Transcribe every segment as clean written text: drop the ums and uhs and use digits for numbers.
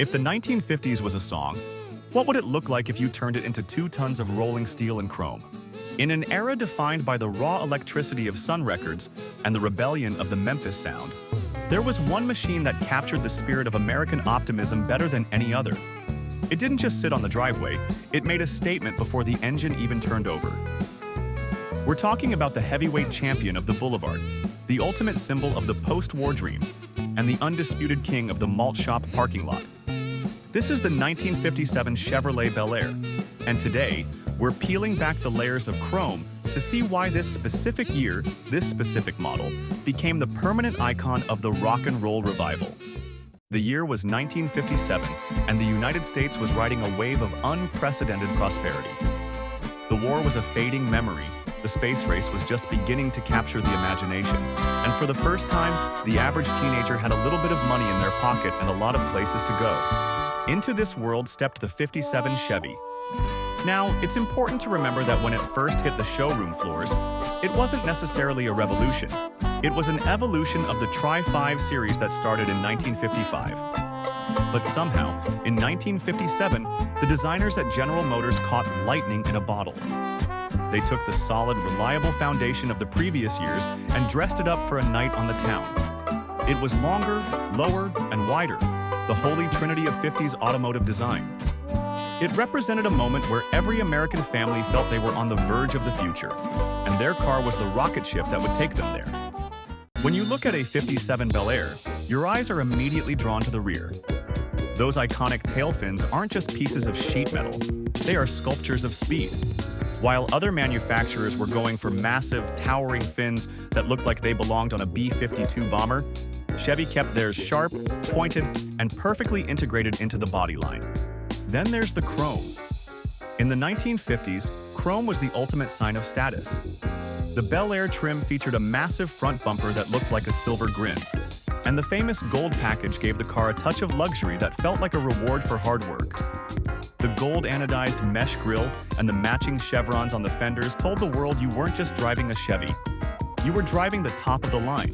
If the 1950s was a song, what would it look like if you turned it into 2 tons of rolling steel and chrome? In an era defined by the raw electricity of Sun Records and the rebellion of the Memphis sound, there was one machine that captured the spirit of American optimism better than any other. It didn't just sit on the driveway, it made a statement before the engine even turned over. We're talking about the heavyweight champion of the boulevard, the ultimate symbol of the post-war dream, and the undisputed king of the malt shop parking lot. This is the 1957 Chevrolet Bel Air, and today, we're peeling back the layers of chrome to see why this specific year, this specific model, became the permanent icon of the rock and roll revival. The year was 1957, and the United States was riding a wave of unprecedented prosperity. The war was a fading memory, the space race was just beginning to capture the imagination, and for the first time, the average teenager had a little bit of money in their pocket and a lot of places to go. Into this world stepped the 57 Chevy. Now, it's important to remember that when it first hit the showroom floors, it wasn't necessarily a revolution. It was an evolution of the Tri-5 series that started in 1955. But somehow, in 1957, the designers at General Motors caught lightning in a bottle. They took the solid, reliable foundation of the previous years and dressed it up for a night on the town. It was longer, lower, and wider, the holy trinity of 50s automotive design. It represented a moment where every American family felt they were on the verge of the future, and their car was the rocket ship that would take them there. When you look at a 57 Bel Air, your eyes are immediately drawn to the rear. Those iconic tail fins aren't just pieces of sheet metal, they are sculptures of speed. While other manufacturers were going for massive, towering fins that looked like they belonged on a B-52 bomber, Chevy kept theirs sharp, pointed, and perfectly integrated into the body line. Then there's the chrome. In the 1950s, chrome was the ultimate sign of status. The Bel Air trim featured a massive front bumper that looked like a silver grin, and the famous gold package gave the car a touch of luxury that felt like a reward for hard work. The gold anodized mesh grille and the matching chevrons on the fenders told the world you weren't just driving a Chevy, you were driving the top of the line.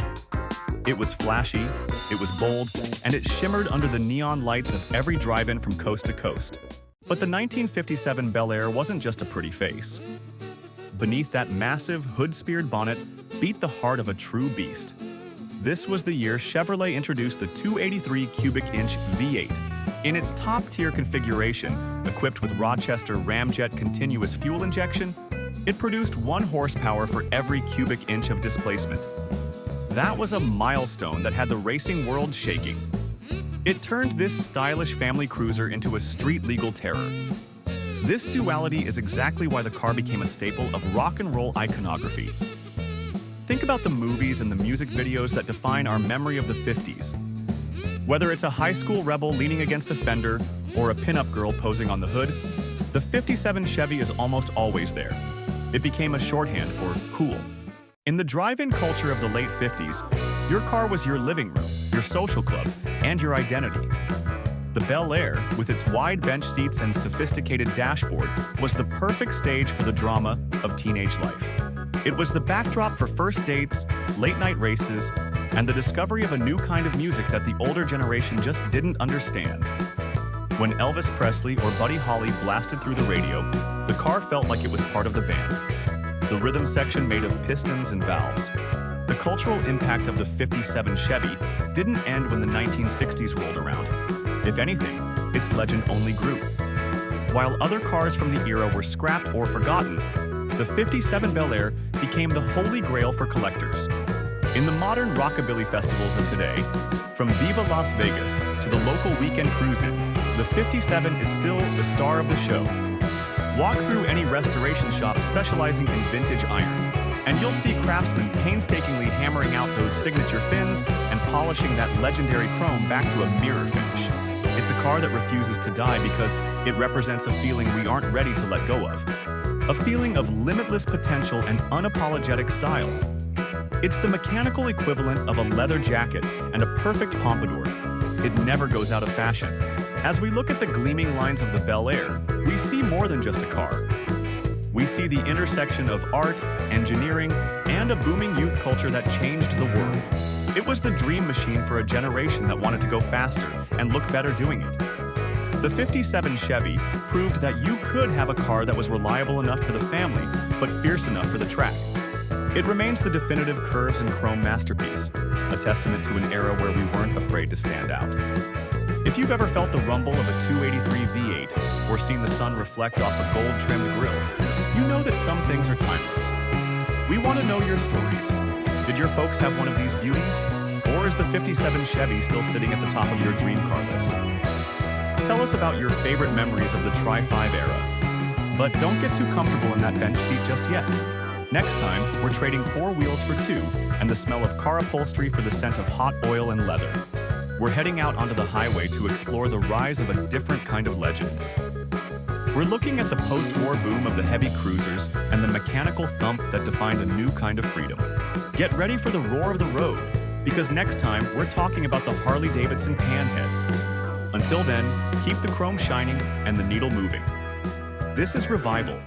It was flashy, it was bold, and it shimmered under the neon lights of every drive-in from coast to coast. But the 1957 Bel Air wasn't just a pretty face. Beneath that massive, hood-speared bonnet beat the heart of a true beast. This was the year Chevrolet introduced the 283 cubic inch V8. In its top-tier configuration, equipped with Rochester Ramjet continuous fuel injection, it produced 1 horsepower for every cubic inch of displacement. That was a milestone that had the racing world shaking. It turned this stylish family cruiser into a street-legal terror. This duality is exactly why the car became a staple of rock and roll iconography. Think about the movies and the music videos that define our memory of the 50s. Whether it's a high school rebel leaning against a fender or a pinup girl posing on the hood, the 57 Chevy is almost always there. It became a shorthand for cool. In the drive-in culture of the late 50s, your car was your living room, your social club, and your identity. The Bel Air, with its wide bench seats and sophisticated dashboard, was the perfect stage for the drama of teenage life. It was the backdrop for first dates, late-night races, and the discovery of a new kind of music that the older generation just didn't understand. When Elvis Presley or Buddy Holly blasted through the radio, the car felt like it was part of the band. The rhythm section made of pistons and valves. The cultural impact of the 57 Chevy didn't end when the 1960s rolled around. If anything, its legend only grew. While other cars from the era were scrapped or forgotten, the 57 Bel Air became the holy grail for collectors. In the modern rockabilly festivals of today, from Viva Las Vegas to the local weekend cruise-in, the 57 is still the star of the show. Walk through any restoration shop specializing in vintage iron, and you'll see craftsmen painstakingly hammering out those signature fins and polishing that legendary chrome back to a mirror finish. It's a car that refuses to die because it represents a feeling we aren't ready to let go of. A feeling of limitless potential and unapologetic style. It's the mechanical equivalent of a leather jacket and a perfect pompadour. It never goes out of fashion. As we look at the gleaming lines of the Bel Air, we see more than just a car. We see the intersection of art, engineering, and a booming youth culture that changed the world. It was the dream machine for a generation that wanted to go faster and look better doing it. The 57 Chevy proved that you could have a car that was reliable enough for the family, but fierce enough for the track. It remains the definitive curves and chrome masterpiece, a testament to an era where we weren't afraid to stand out. If you've ever felt the rumble of a 283 V8 or seen the sun reflect off a gold-trimmed grille, you know that some things are timeless. We want to know your stories. Did your folks have one of these beauties? Or is the 57 Chevy still sitting at the top of your dream car list? Tell us about your favorite memories of the Tri-5 era. But don't get too comfortable in that bench seat just yet. Next time, we're trading 4 wheels for 2 and the smell of car upholstery for the scent of hot oil and leather. We're heading out onto the highway to explore the rise of a different kind of legend. We're looking at the post-war boom of the heavy cruisers and the mechanical thump that defined a new kind of freedom. Get ready for the roar of the road, because next time we're talking about the Harley-Davidson Panhead. Until then, keep the chrome shining and the needle moving. This is Revival.